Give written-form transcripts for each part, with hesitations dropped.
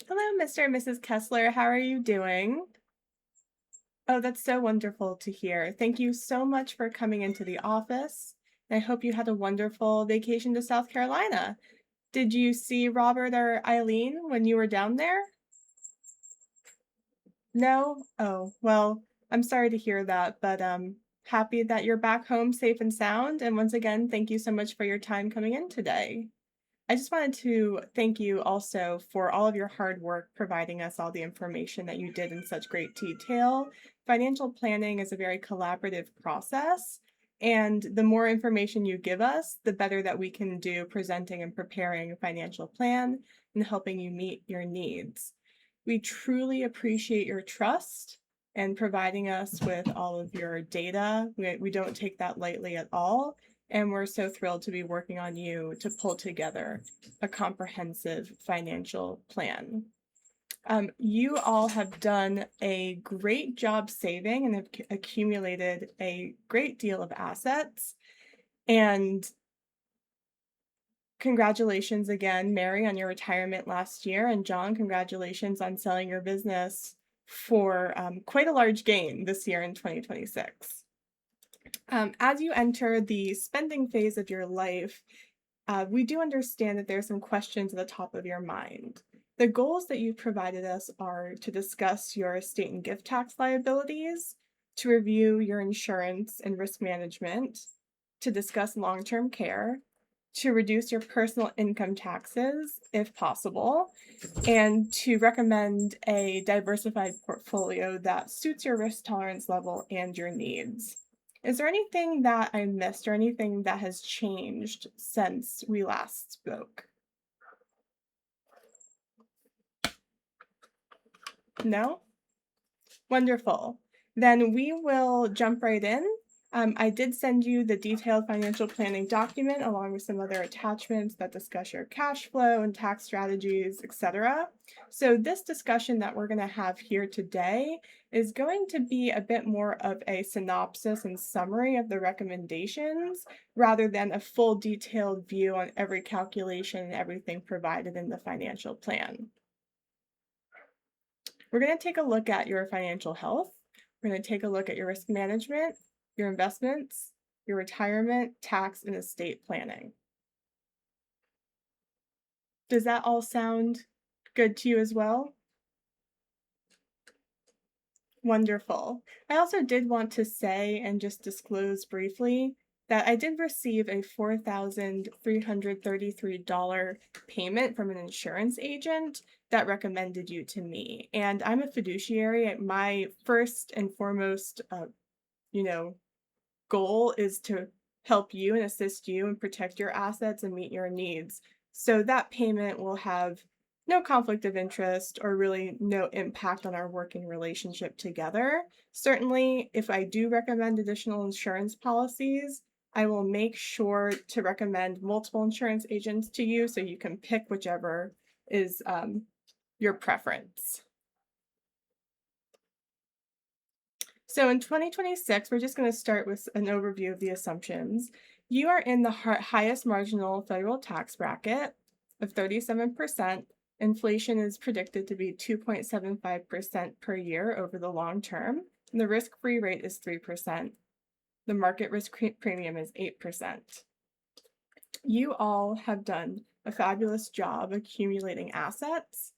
Hello, Mr. and Mrs. Kessler. How are you doing? Oh, that's so wonderful to hear. Thank you so much for coming into the office. I hope you had a wonderful vacation to South Carolina. Did you see Robert or Eileen when you were down there? No? Oh, well, I'm sorry to hear that, but happy that you're back home safe and sound. And once again, thank you so much for your time coming in today. I just wanted to thank you also for all of your hard work providing us all the information that you did in such great detail. Financial planning is a very collaborative process, and the more information you give us, the better that we can do presenting and preparing a financial plan and helping you meet your needs. We truly appreciate your trust and providing us with all of your data. We don't take that lightly at all. And we're so thrilled to be working on you to pull together a comprehensive financial plan. You all have done a great job saving and have accumulated a great deal of assets. And congratulations again, Mary, on your retirement last year. And John, congratulations on selling your business for quite a large gain this year in 2026. As you enter the spending phase of your life, we do understand that there's some questions at the top of your mind. The goals that you've provided us are to discuss your estate and gift tax liabilities, to review your insurance and risk management, to discuss long-term care, to reduce your personal income taxes, if possible, and to recommend a diversified portfolio that suits your risk tolerance level and your needs. Is there anything that I missed or anything that has changed since we last spoke? No? Wonderful. Then we will jump right in. I did send you the detailed financial planning document along with some other attachments that discuss your cash flow and tax strategies, etc. So this discussion that we're going to have here today is going to be a bit more of a synopsis and summary of the recommendations rather than a full detailed view on every calculation and everything provided in the financial plan. We're going to take a look at your financial health. We're going to take a look at your risk management, your investments, your retirement, tax, and estate planning. Does that all sound good to you as well? Wonderful. I also did want to say and just disclose briefly that I did receive a $4,333 payment from an insurance agent that recommended you to me. And I'm a fiduciary. My first and foremost, goal is to help you and assist you and protect your assets and meet your needs. So that payment will have no conflict of interest or really no impact on our working relationship together. Certainly, if I do recommend additional insurance policies, I will make sure to recommend multiple insurance agents to you so you can pick whichever is your preference. So in 2026, we're just going to start with an overview of the assumptions. You are in the highest marginal federal tax bracket of 37%. Inflation is predicted to be 2.75% per year over the long term, and the risk-free rate is 3%. The market risk premium is 8%. You all have done a fabulous job accumulating assets,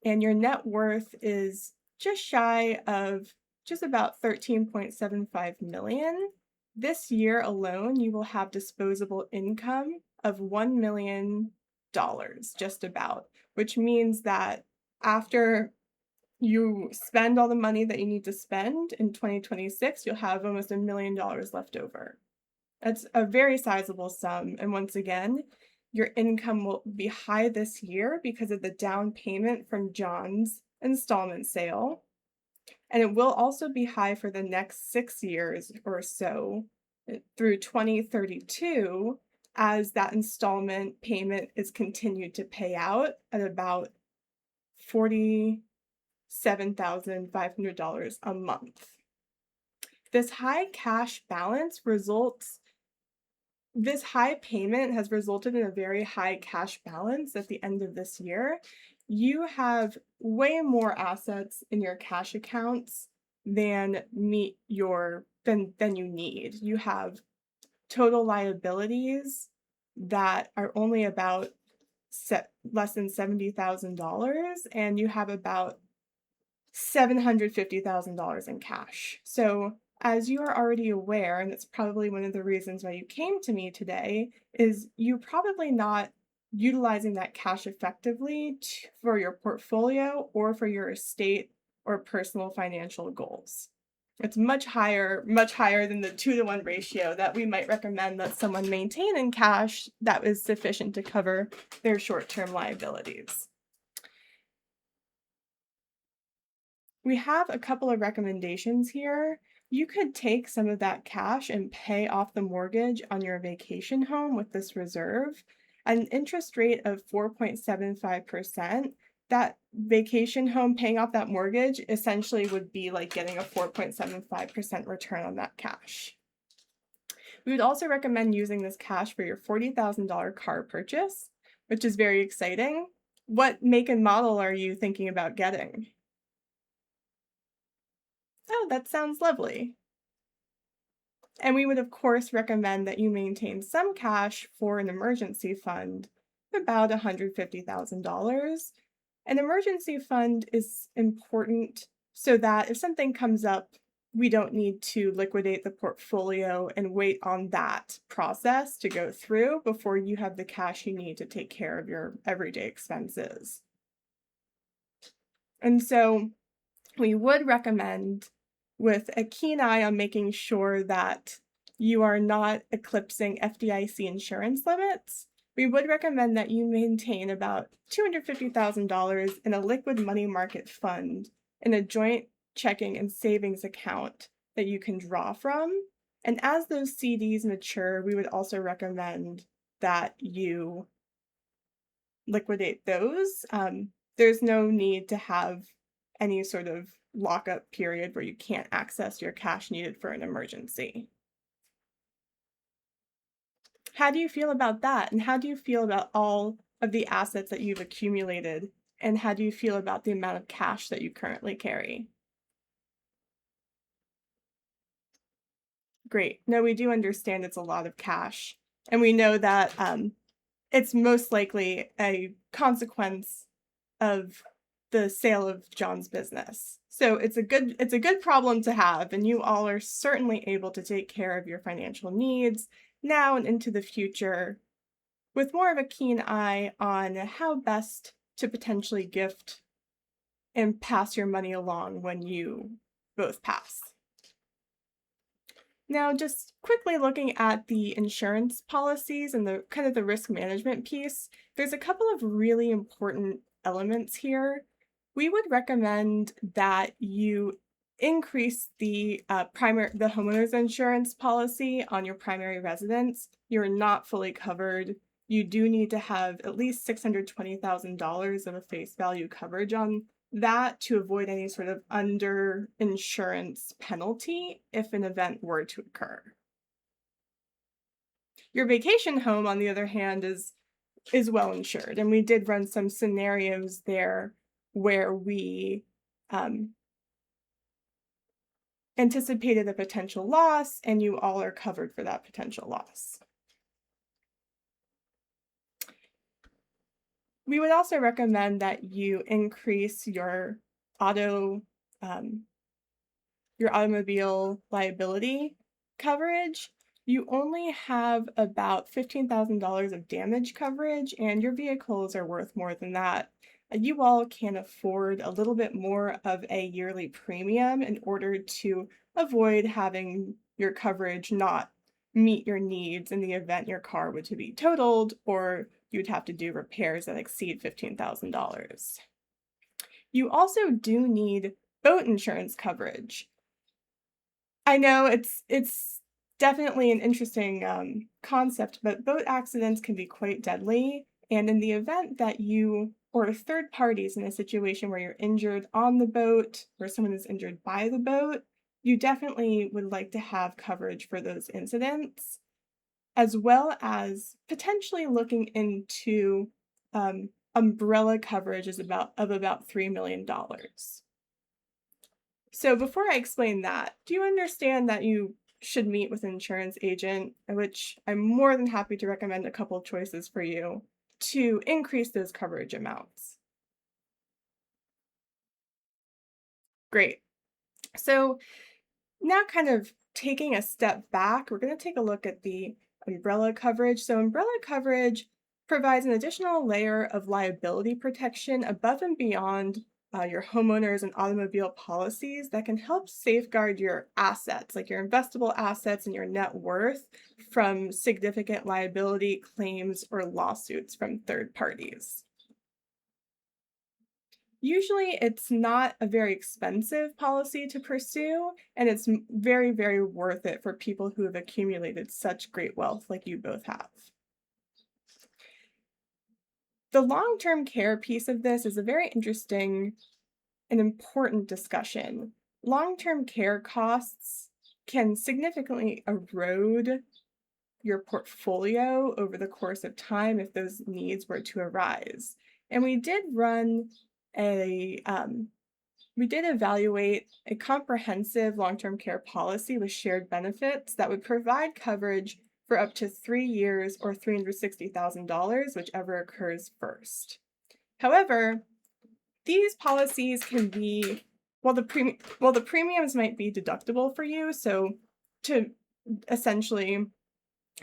and your net worth is just shy of just about 13.75 million. This year alone, you will have disposable income of $1 million, just about, which means that after you spend all the money that you need to spend in 2026, you'll have almost $1 million left over. That's a very sizable sum. And once again, your income will be high this year because of the down payment from John's installment sale. And it will also be high for the next 6 years or so through 2032 as that installment payment is continued to pay out at about $47,500 a month. This high payment has resulted in a very high cash balance at the end of this year, you have way more assets in your cash accounts than meet your than you need. You have total liabilities that are only about less than $70,000, and you have about $750,000 in cash. So, as you are already aware, and it's probably one of the reasons why you came to me today, is you probably not utilizing that cash effectively for your portfolio or for your estate or personal financial goals. It's much higher than the 2-to-1 ratio that we might recommend that someone maintain in cash that is sufficient to cover their short-term liabilities. We have a couple of recommendations here. You could take some of that cash and pay off the mortgage on your vacation home with this reserve. At an interest rate of 4.75%, that vacation home paying off that mortgage essentially would be like getting a 4.75% return on that cash. We would also recommend using this cash for your $40,000 car purchase, which is very exciting. What make and model are you thinking about getting? Oh, that sounds lovely. And we would, of course, recommend that you maintain some cash for an emergency fund, about $150,000. An emergency fund is important so that if something comes up, we don't need to liquidate the portfolio and wait on that process to go through before you have the cash you need to take care of your everyday expenses. And so we would recommend, with a keen eye on making sure that you are not eclipsing FDIC insurance limits, we would recommend that you maintain about $250,000 in a liquid money market fund in a joint checking and savings account that you can draw from. And as those CDs mature, we would also recommend that you liquidate those. There's no need to have any sort of lockup period where you can't access your cash needed for an emergency. How do you feel about that? And how do you feel about all of the assets that you've accumulated? And how do you feel about the amount of cash that you currently carry? Great. No, we do understand it's a lot of cash. And we know that it's most likely a consequence of the sale of John's business. So it's a good problem to have, and you all are certainly able to take care of your financial needs now and into the future with more of a keen eye on how best to potentially gift and pass your money along when you both pass. Now, just quickly looking at the insurance policies and the kind of the risk management piece, there's a couple of really important elements here. We would recommend that you increase the the homeowner's insurance policy on your primary residence. You're not fully covered. You do need to have at least $620,000 of a face value coverage on that to avoid any sort of underinsurance penalty if an event were to occur. Your vacation home, on the other hand, is well insured, and we did run some scenarios there where we anticipated a potential loss, and you all are covered for that potential loss. We would also recommend that you increase your automobile liability coverage. You only have about $15,000 of damage coverage, and your vehicles are worth more than that. You all can afford a little bit more of a yearly premium in order to avoid having your coverage not meet your needs in the event your car were to be totaled or you'd have to do repairs that exceed $15,000. You also do need boat insurance coverage. I know it's definitely an interesting concept, but boat accidents can be quite deadly. And in the event that you or third parties in a situation where you're injured on the boat or someone is injured by the boat, you definitely would like to have coverage for those incidents, as well as potentially looking into umbrella coverage is about $3 million. So before I explain that, do you understand that you should meet with an insurance agent, which I'm more than happy to recommend a couple choices for you to increase those coverage amounts? Great. So now kind of taking a step back, we're going to take a look at the umbrella coverage. So umbrella coverage provides an additional layer of liability protection above and beyond your homeowners and automobile policies that can help safeguard your assets, like your investable assets and your net worth, from significant liability claims or lawsuits from third parties. Usually, it's not a very expensive policy to pursue, and it's very, very worth it for people who have accumulated such great wealth like you both have. The long term care piece of this is a very interesting and important discussion. Long term care costs can significantly erode your portfolio over the course of time if those needs were to arise. And a we did evaluate a comprehensive long-term care policy with shared benefits that would provide coverage for up to 3 years or $360,000, whichever occurs first. However, these policies can be, while the premiums might be deductible for you, so to essentially,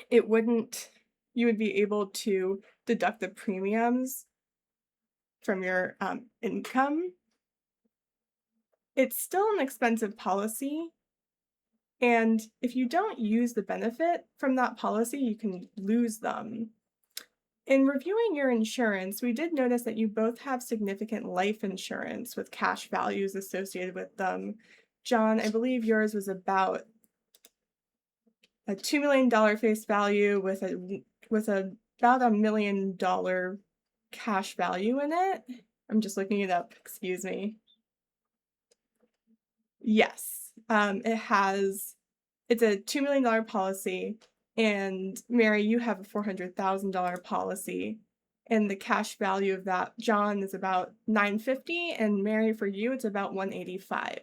it wouldn't, you would be able to deduct the premiums from your income. It's still an expensive policy, and if you don't use the benefit from that policy, you can lose them. In reviewing your insurance, we did notice that you both have significant life insurance with cash values associated with them. John, I believe yours was about a $2 million face value with about $1 million cash value in it. I'm just looking it up, excuse me. Yes, it's a $2 million policy, and Mary, you have a $400,000 policy, and the cash value of that, John, is about $950, and Mary, for you, it's about $185.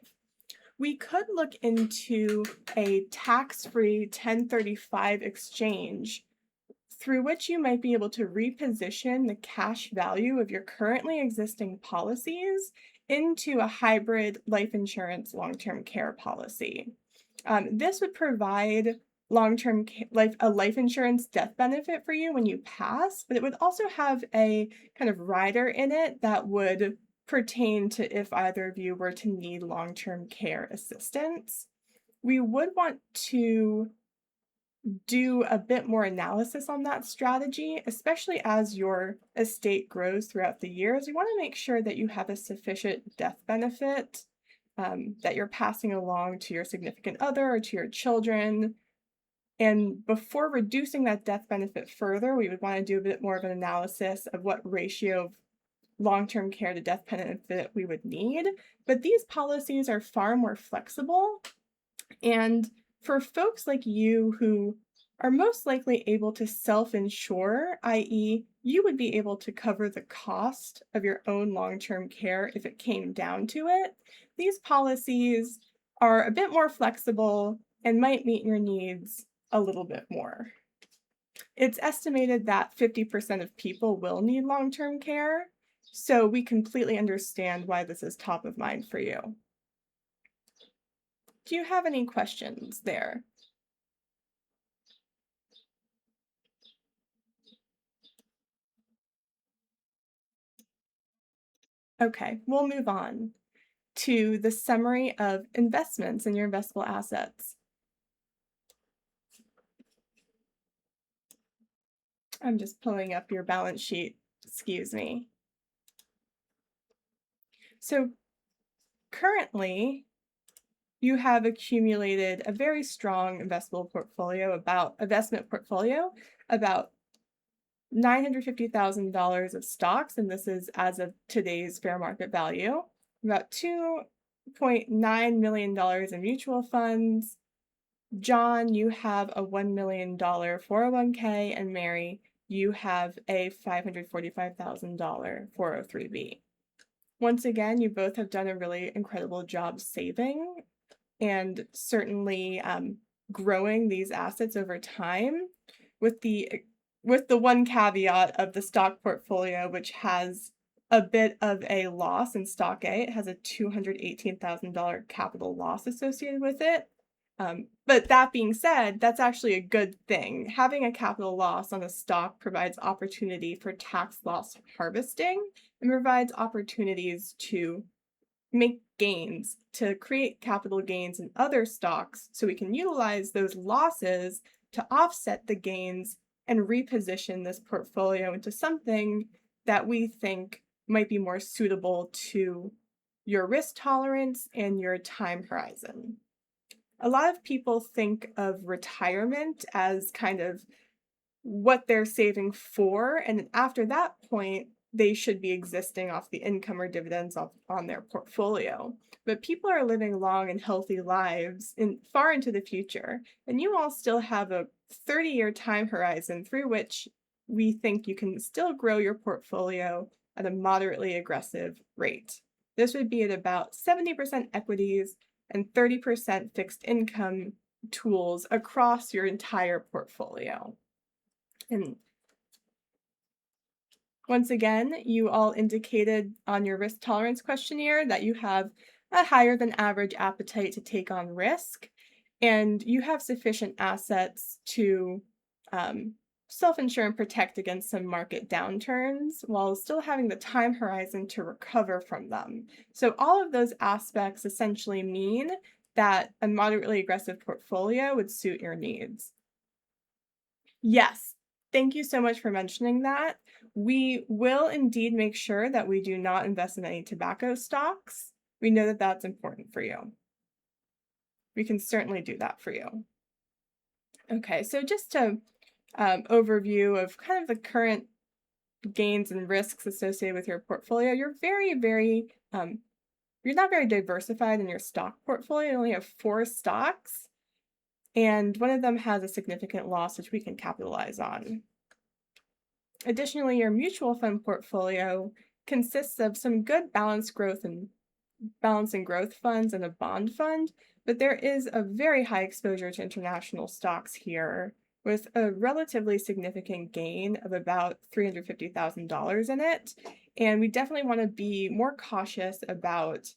We could look into a tax-free 1035 exchange through which you might be able to reposition the cash value of your currently existing policies into a hybrid life insurance long-term care policy. This would provide a life insurance death benefit for you when you pass, but it would also have a kind of rider in it that would pertain to if either of you were to need long-term care assistance. We would want to do a bit more analysis on that strategy, especially as your estate grows throughout the years. You want to make sure that you have a sufficient death benefit that you're passing along to your significant other or to your children. And before reducing that death benefit further, we would want to do a bit more of an analysis of what ratio of long-term care to death benefit we would need. But these policies are far more flexible, and for folks like you who are most likely able to self-insure, i.e., you would be able to cover the cost of your own long-term care if it came down to it, these policies are a bit more flexible and might meet your needs a little bit more. It's estimated that 50% of people will need long-term care, so we completely understand why this is top of mind for you. Do you have any questions there? Okay, we'll move on to the summary of investments in your investable assets. I'm just pulling up your balance sheet, excuse me. So currently, you have accumulated a very strong investment portfolio, about $950,000 of stocks, and this is as of today's fair market value, about $2.9 million in mutual funds. John, you have a $1 million 401k, and Mary, you have a $545,000 403b. Once again, you both have done a really incredible job saving and certainly growing these assets over time, with the one caveat of the stock portfolio, which has a bit of a loss in stock A. It has a $218,000 capital loss associated with it. But that being said, that's actually a good thing. Having a capital loss on a stock provides opportunity for tax loss harvesting and provides opportunities to make gains, to create capital gains in other stocks so we can utilize those losses to offset the gains and reposition this portfolio into something that we think might be more suitable to your risk tolerance and your time horizon. A lot of people think of retirement as kind of what they're saving for, and after that point, they should be existing off the income or dividends on their portfolio. But people are living long and healthy lives far into the future, and you all still have a 30-year time horizon through which we think you can still grow your portfolio at a moderately aggressive rate. This would be at about 70% equities and 30% fixed income tools across your entire portfolio. And once again, you all indicated on your risk tolerance questionnaire that you have a higher than average appetite to take on risk, and you have sufficient assets to self-insure and protect against some market downturns while still having the time horizon to recover from them. So all of those aspects essentially mean that a moderately aggressive portfolio would suit your needs. Yes, thank you so much for mentioning that. We will indeed make sure that we do not invest in any tobacco stocks. We know that that's important for you. We can certainly do that for you. Okay, so just to overview of kind of the current gains and risks associated with your portfolio, you're you're not very diversified in your stock portfolio. You only have 4 stocks, and one of them has a significant loss, which we can capitalize on. Additionally, your mutual fund portfolio consists of some good balanced growth and balancing growth funds and a bond fund, but there is a very high exposure to international stocks here, with a relatively significant gain of about $350,000 in it. And we definitely want to be more cautious about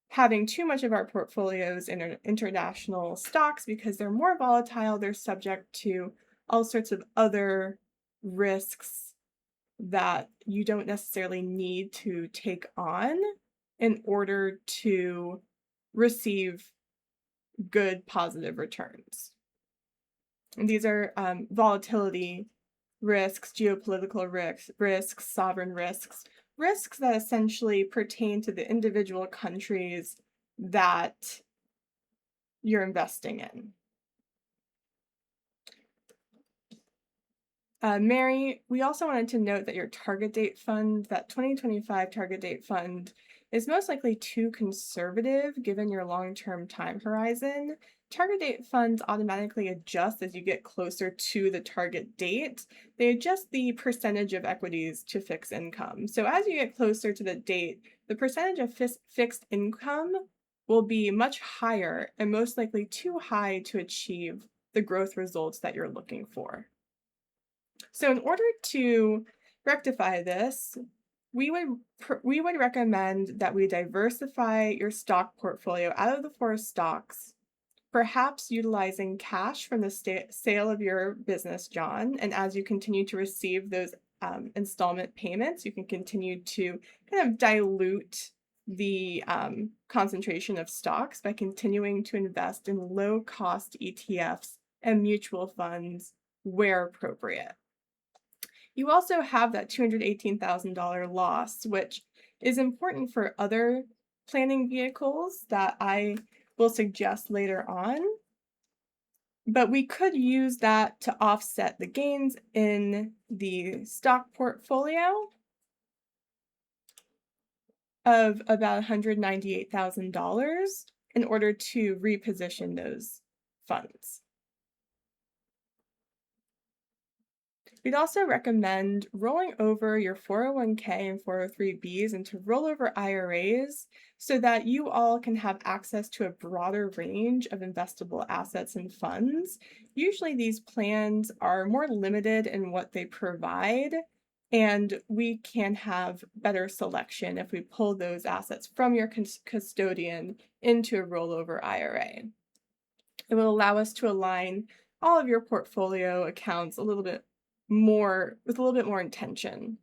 having too much of our portfolios in international stocks because they're more volatile. They're subject to all sorts of other risks that you don't necessarily need to take on in order to receive good positive returns. And these are volatility risks, geopolitical risks, sovereign risks that essentially pertain to the individual countries that you're investing in. Mary, we also wanted to note that your target date fund, that 2025 target date fund, is most likely too conservative given your long-term time horizon. Target date funds automatically adjust as you get closer to the target date. They adjust the percentage of equities to fixed income. So as you get closer to the date, the percentage of fixed income will be much higher and most likely too high to achieve the growth results that you're looking for. So in order to rectify this, we would recommend that we diversify your stock portfolio out of the 4 stocks, perhaps utilizing cash from the sale of your business, John. And as you continue to receive those installment payments, you can continue to kind of dilute the concentration of stocks by continuing to invest in low-cost ETFs and mutual funds where appropriate. You also have that $218,000 loss, which is important for other planning vehicles that I will suggest later on. But we could use that to offset the gains in the stock portfolio of about $198,000 in order to reposition those funds. We'd also recommend rolling over your 401k and 403bs into rollover IRAs so that you all can have access to a broader range of investable assets and funds. Usually, these plans are more limited in what they provide, and we can have better selection if we pull those assets from your custodian into a rollover IRA. It will allow us to align all of your portfolio accounts a little bit more with a little bit more intention.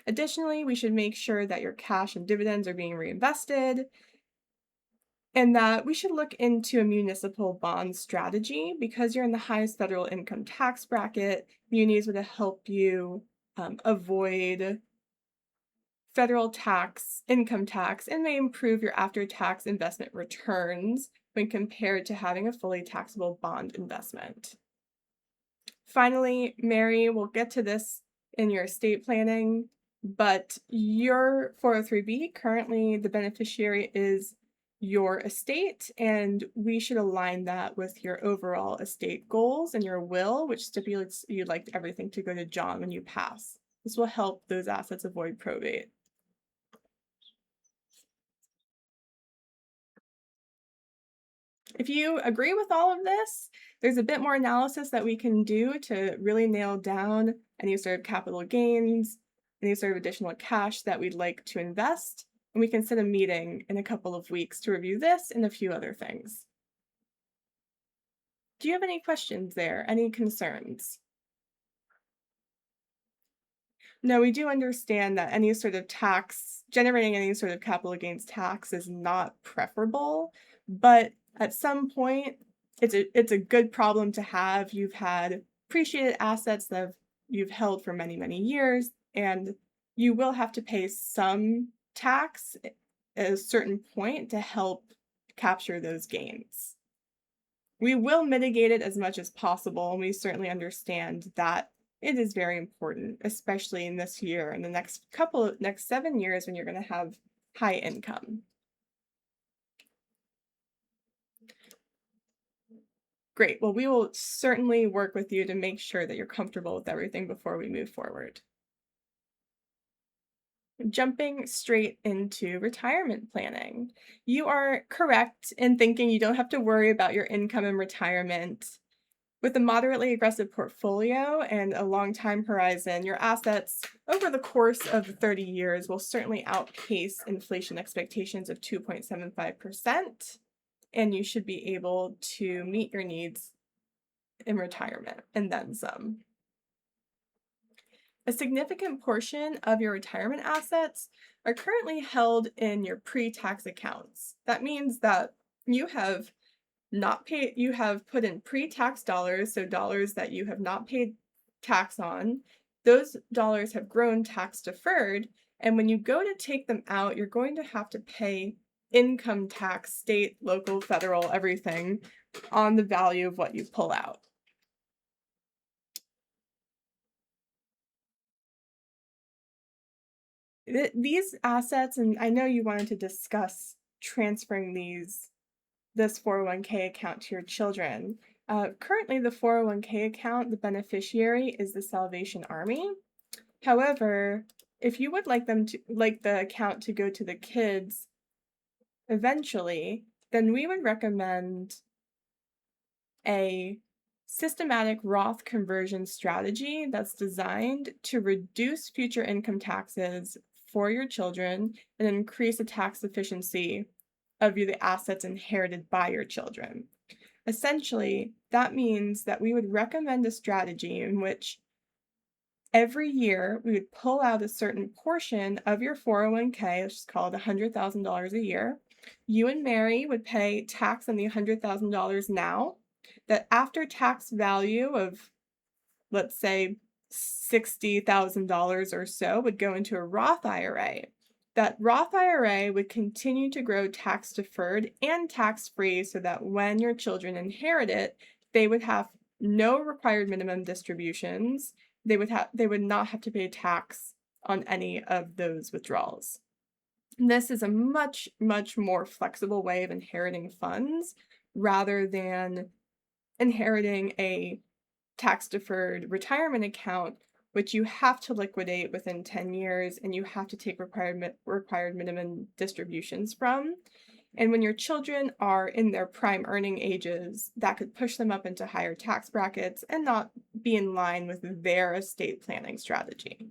Additionally, we should make sure that your cash and dividends are being reinvested and that we should look into a municipal bond strategy because you're in the highest federal income tax bracket. Munis would help you avoid federal tax, income tax, and may improve your after-tax investment returns when compared to having a fully taxable bond investment. Finally, Mary, we'll get to this in your estate planning, but your 403b, currently the beneficiary is your estate, and we should align that with your overall estate goals and your will, which stipulates you'd like everything to go to John when you pass. This will help those assets avoid probate. If you agree with all of this, there's a bit more analysis that we can do to really nail down any sort of capital gains, any sort of additional cash that we'd like to invest, and we can set a meeting in a couple of weeks to review this and a few other things. Do you have any questions there? Any concerns? No, we do understand that any sort of tax, generating any sort of capital gains tax is not preferable, but at some point, it's a good problem to have. You've had appreciated assets that you've held for many, many years, and you will have to pay some tax at a certain point to help capture those gains. We will mitigate it as much as possible, and we certainly understand that it is very important, especially in this year and the next 7 years when you're going to have high income. Great. Well, we will certainly work with you to make sure that you're comfortable with everything before we move forward. Jumping straight into retirement planning. You are correct in thinking you don't have to worry about your income in retirement. With a moderately aggressive portfolio and a long time horizon, your assets over the course of 30 years will certainly outpace inflation expectations of 2.75%, and you should be able to meet your needs in retirement and then some. A significant portion of your retirement assets are currently held in your pre-tax accounts. That means that you have put in pre-tax dollars, so dollars that you have not paid tax on. Those dollars have grown tax deferred, and when you go to take them out, you're going to have to pay income tax, state, local, federal, everything on the value of what you pull out. These assets, and I know you wanted to discuss transferring this 401k account to your children. Currently, the 401k account, the beneficiary is the Salvation Army. However, if you would like the account to go to the kids eventually, then we would recommend a systematic Roth conversion strategy that's designed to reduce future income taxes for your children and increase the tax efficiency of the assets inherited by your children. Essentially, that means that we would recommend a strategy in which every year we would pull out a certain portion of your 401k, which is called $100,000 a year. You and Mary would pay tax on the $100,000 now. That after tax value of, let's say, $60,000 or so would go into a Roth IRA. That Roth IRA would continue to grow tax deferred and tax free so that when your children inherit it, they would have no required minimum distributions. They would not have to pay tax on any of those withdrawals. This is a much, much more flexible way of inheriting funds rather than inheriting a tax-deferred retirement account, which you have to liquidate within 10 years and you have to take required minimum distributions from. And when your children are in their prime earning ages, that could push them up into higher tax brackets and not be in line with their estate planning strategy.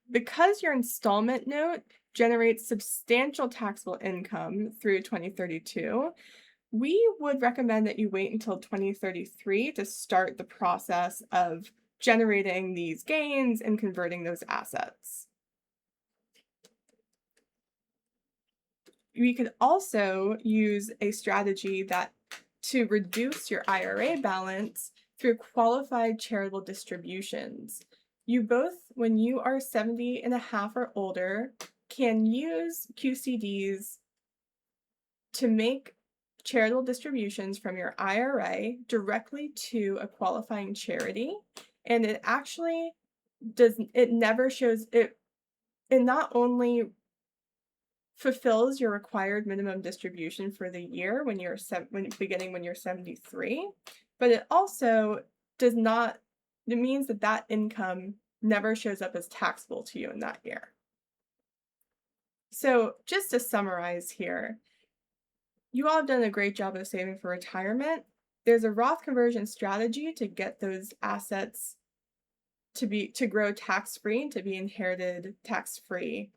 Because your installment note generates substantial taxable income through 2032, we would recommend that you wait until 2033 to start the process of generating these gains and converting those assets. We could also use a strategy to reduce your IRA balance through qualified charitable distributions. You both, when you are 70 and a half or older, can use QCDs to make charitable distributions from your IRA directly to a qualifying charity. And it actually never shows it not only fulfills your required minimum distribution for the year when you're 73, but it also does not, it means that income never shows up as taxable to you in that year. So just to summarize here, you all have done a great job of saving for retirement. There's a Roth conversion strategy to get those assets to grow tax-free and to be inherited tax-free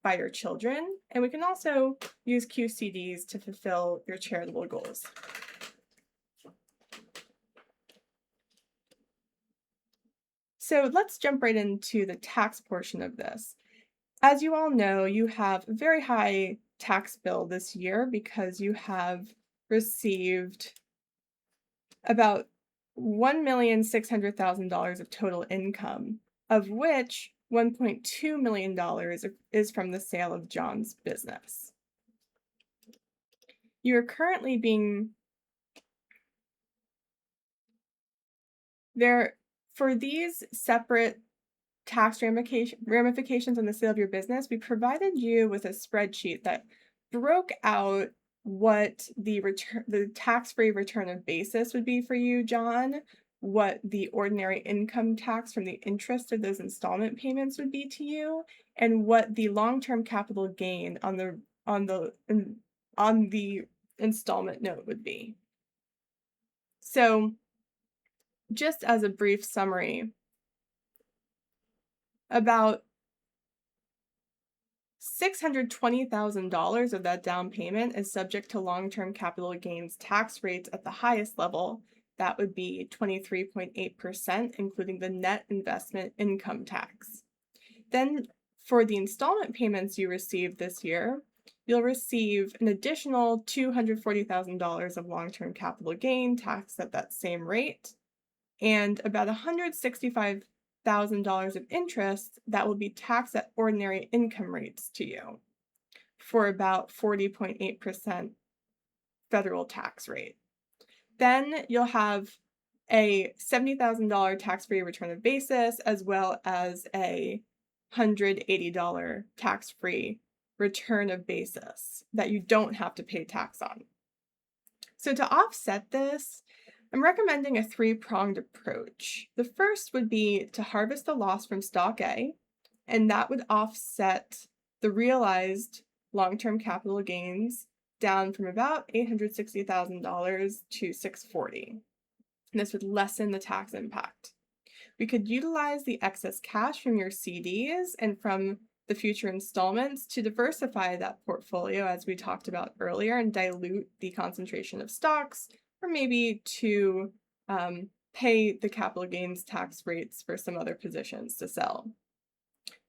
by your children. And we can also use QCDs to fulfill your charitable goals. So let's jump right into the tax portion of this. As you all know, you have a very high tax bill this year because you have received about $1,600,000 of total income, of which $1.2 million is from the sale of John's business. You are currently for these separate tax ramifications on the sale of your business, we provided you with a spreadsheet that broke out what the tax-free return of basis would be for you, John, what the ordinary income tax from the interest of those installment payments would be to you, and what the long-term capital gain on the installment note would be. So, just as a brief summary, about $620,000 of that down payment is subject to long-term capital gains tax rates at the highest level. That would be 23.8%, including the net investment income tax. Then for the installment payments you received this year, you'll receive an additional $240,000 of long-term capital gain taxed at that same rate, and about $165,000 of interest that will be taxed at ordinary income rates to you for about 40.8% federal tax rate. Then you'll have a $70,000 tax-free return of basis as well as a $180 tax-free return of basis that you don't have to pay tax on. So to offset this, I'm recommending a three-pronged approach. The first would be to harvest the loss from Stock A, and that would offset the realized long-term capital gains down from about $860,000 to $640,000. And this would lessen the tax impact. We could utilize the excess cash from your CDs and from the future installments to diversify that portfolio, as we talked about earlier, and dilute the concentration of stocks, or maybe to pay the capital gains tax rates for some other positions to sell.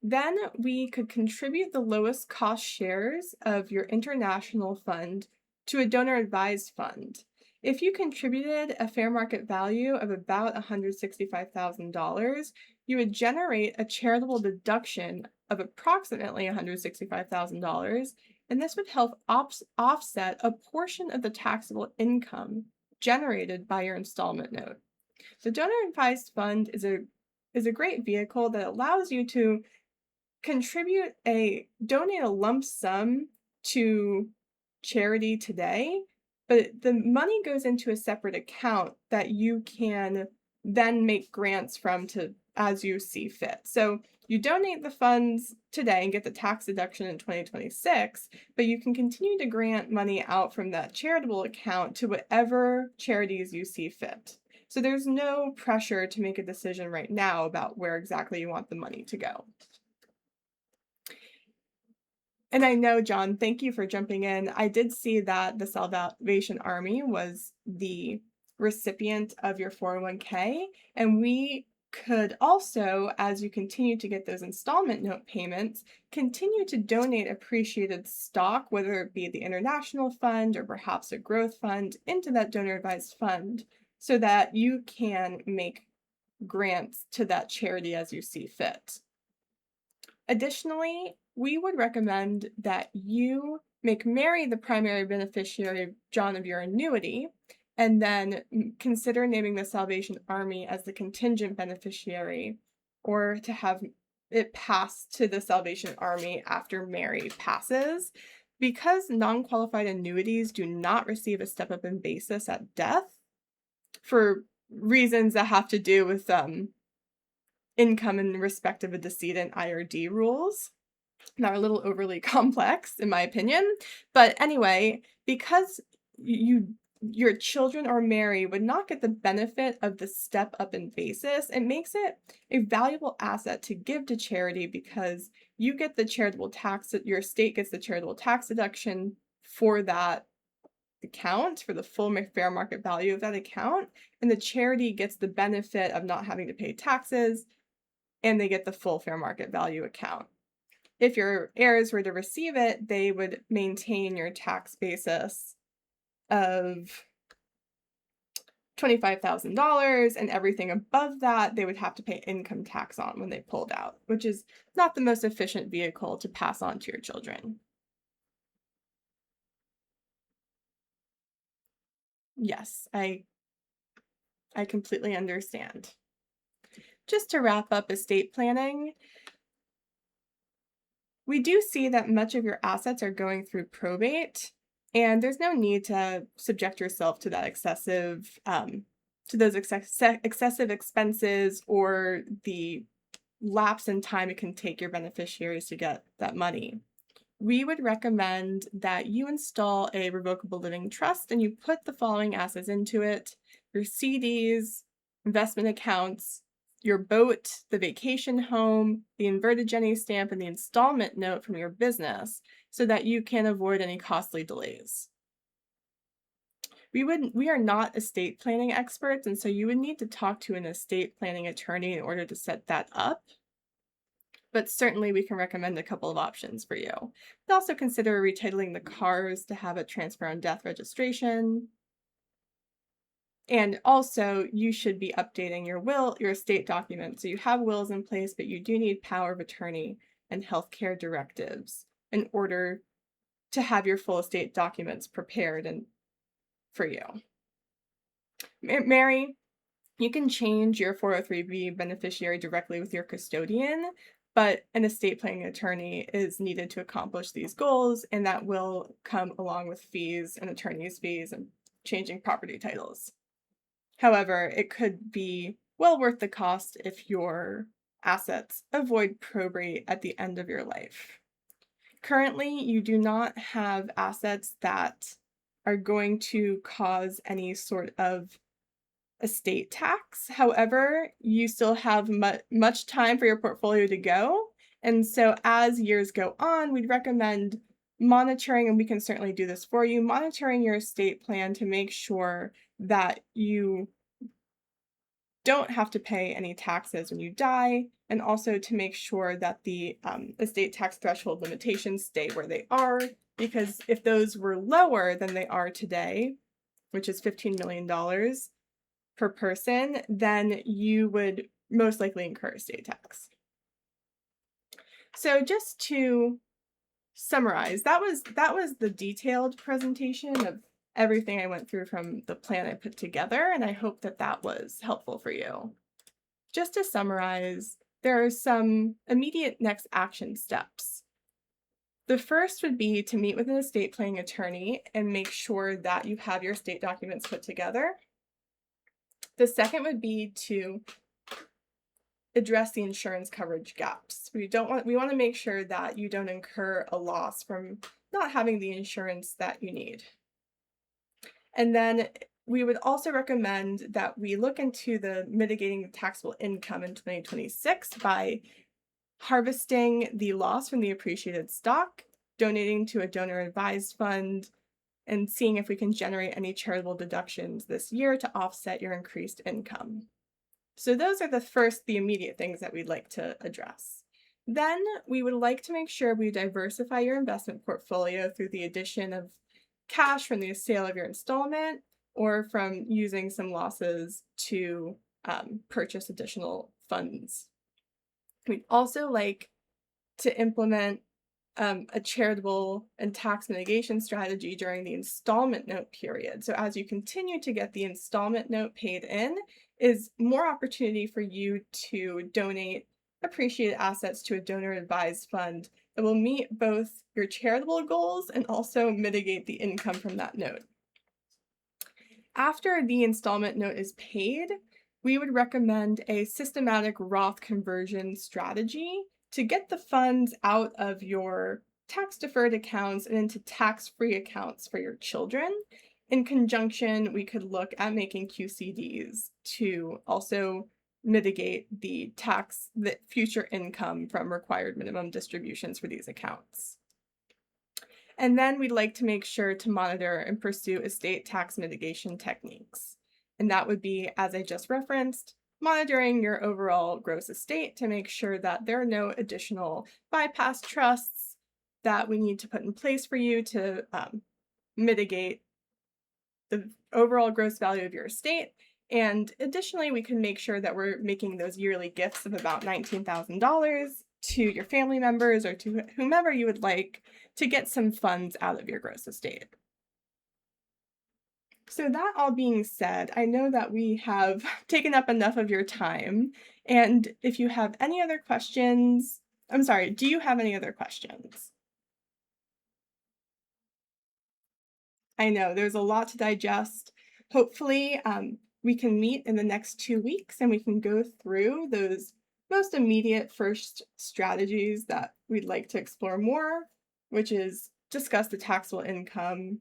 Then we could contribute the lowest cost shares of your international fund to a donor advised fund. If you contributed a fair market value of about $165,000, you would generate a charitable deduction of approximately $165,000, and this would help offset a portion of the taxable income generated by your installment note. The donor advised fund is a great vehicle that allows you to donate a lump sum to charity today but the money goes into a separate account that you can then make grants from to as you see fit. So you donate the funds today and get the tax deduction in 2026, but you can continue to grant money out from that charitable account to whatever charities you see fit. So there's no pressure to make a decision right now about where exactly you want the money to go. And I know, John, thank you for jumping in. I did see that the Salvation Army was the recipient of your 401k, and we could also, as you continue to get those installment note payments, continue to donate appreciated stock, whether it be the international fund or perhaps a growth fund, into that donor advised fund so that you can make grants to that charity as you see fit. Additionally, we would recommend that you make Mary the primary beneficiary, John, of your annuity, and then consider naming the Salvation Army as the contingent beneficiary, or to have it pass to the Salvation Army after Mary passes. Because non-qualified annuities do not receive a step-up in basis at death, for reasons that have to do with income in respect of a decedent IRD rules. They're a little overly complex, in my opinion. But anyway, because your children or Mary would not get the benefit of the step up in basis, it makes it a valuable asset to give to charity because you get the charitable tax, your estate gets the charitable tax deduction for that account, for the full fair market value of that account, and the charity gets the benefit of not having to pay taxes, and they get the full fair market value account. If your heirs were to receive it, they would maintain your tax basis of $25,000, and everything above that they would have to pay income tax on when they pulled out, which is not the most efficient vehicle to pass on to your children. Yes, I completely understand. Just to wrap up estate planning, we do see that much of your assets are going through probate, and there's no need to subject yourself to that excessive expenses or the lapse in time it can take your beneficiaries to get that money. We would recommend that you install a revocable living trust and you put the following assets into it: your CDs, investment accounts, your boat, the vacation home, the inverted Jenny stamp, and the installment note from your business so that you can avoid any costly delays. We are not estate planning experts, and so you would need to talk to an estate planning attorney in order to set that up. But certainly we can recommend a couple of options for you. Also consider retitling the cars to have a transfer on death registration. And also, you should be updating your estate documents. So you have wills in place, but you do need power of attorney and healthcare directives in order to have your full estate documents prepared and for you. Mary, you can change your 403b beneficiary directly with your custodian, but an estate planning attorney is needed to accomplish these goals, and that will come along with fees and attorney's fees and changing property titles. However, it could be well worth the cost if your assets avoid probate at the end of your life. Currently, you do not have assets that are going to cause any sort of estate tax. However, you still have much time for your portfolio to go. And so as years go on, we'd recommend monitoring, and we can certainly do this for you, monitoring your estate plan to make sure that you don't have to pay any taxes when you die, and also to make sure that the estate tax threshold limitations stay where they are, because if those were lower than they are today, which is $15 million per person, then you would most likely incur estate tax. So just to summarize, that was the detailed presentation of everything I went through from the plan I put together, and I hope that that was helpful for you. Just to summarize, there are some immediate next action steps. The first would be to meet with an estate planning attorney and make sure that you have your estate documents put together. The second would be to address the insurance coverage gaps. We want to make sure that you don't incur a loss from not having the insurance that you need. And then we would also recommend that we look into the mitigating taxable income in 2026 by harvesting the loss from the appreciated stock, donating to a donor advised fund, and seeing if we can generate any charitable deductions this year to offset your increased income. So those are the immediate things that we'd like to address. Then we would like to make sure we diversify your investment portfolio through the addition of cash from the sale of your installment or from using some losses to purchase additional funds. We'd also like to implement a charitable and tax mitigation strategy during the installment note period. So as you continue to get the installment note paid in, is more opportunity for you to donate appreciated assets to a donor advised fund that will meet both your charitable goals and also mitigate the income from that note. After the installment note is paid, we would recommend a systematic Roth conversion strategy to get the funds out of your tax deferred accounts and into tax free accounts for your children. In conjunction, we could look at making QCDs to also mitigate the future income from required minimum distributions for these accounts. And then we'd like to make sure to monitor and pursue estate tax mitigation techniques. And that would be, as I just referenced, monitoring your overall gross estate to make sure that there are no additional bypass trusts that we need to put in place for you to mitigate the overall gross value of your estate. And additionally, we can make sure that we're making those yearly gifts of about $19,000 to your family members or to whomever you would like to get some funds out of your gross estate. So, that all being said, I know that we have taken up enough of your time. And if you have any other questions, I'm sorry, do you have any other questions? I know there's a lot to digest. Hopefully, we can meet in the next 2 weeks and we can go through those most immediate first strategies that we'd like to explore more, which is discuss the taxable income,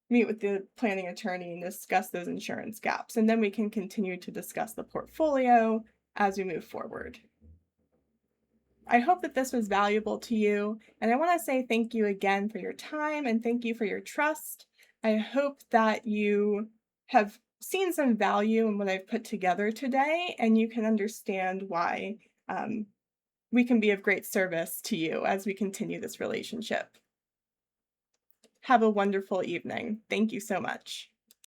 meet with the planning attorney, and discuss those insurance gaps. And then we can continue to discuss the portfolio as we move forward. I hope that this was valuable to you, and I want to say thank you again for your time and thank you for your trust. I hope that you have seen some value in what I've put together today, and you can understand why we can be of great service to you as we continue this relationship. Have a wonderful evening. Thank you so much.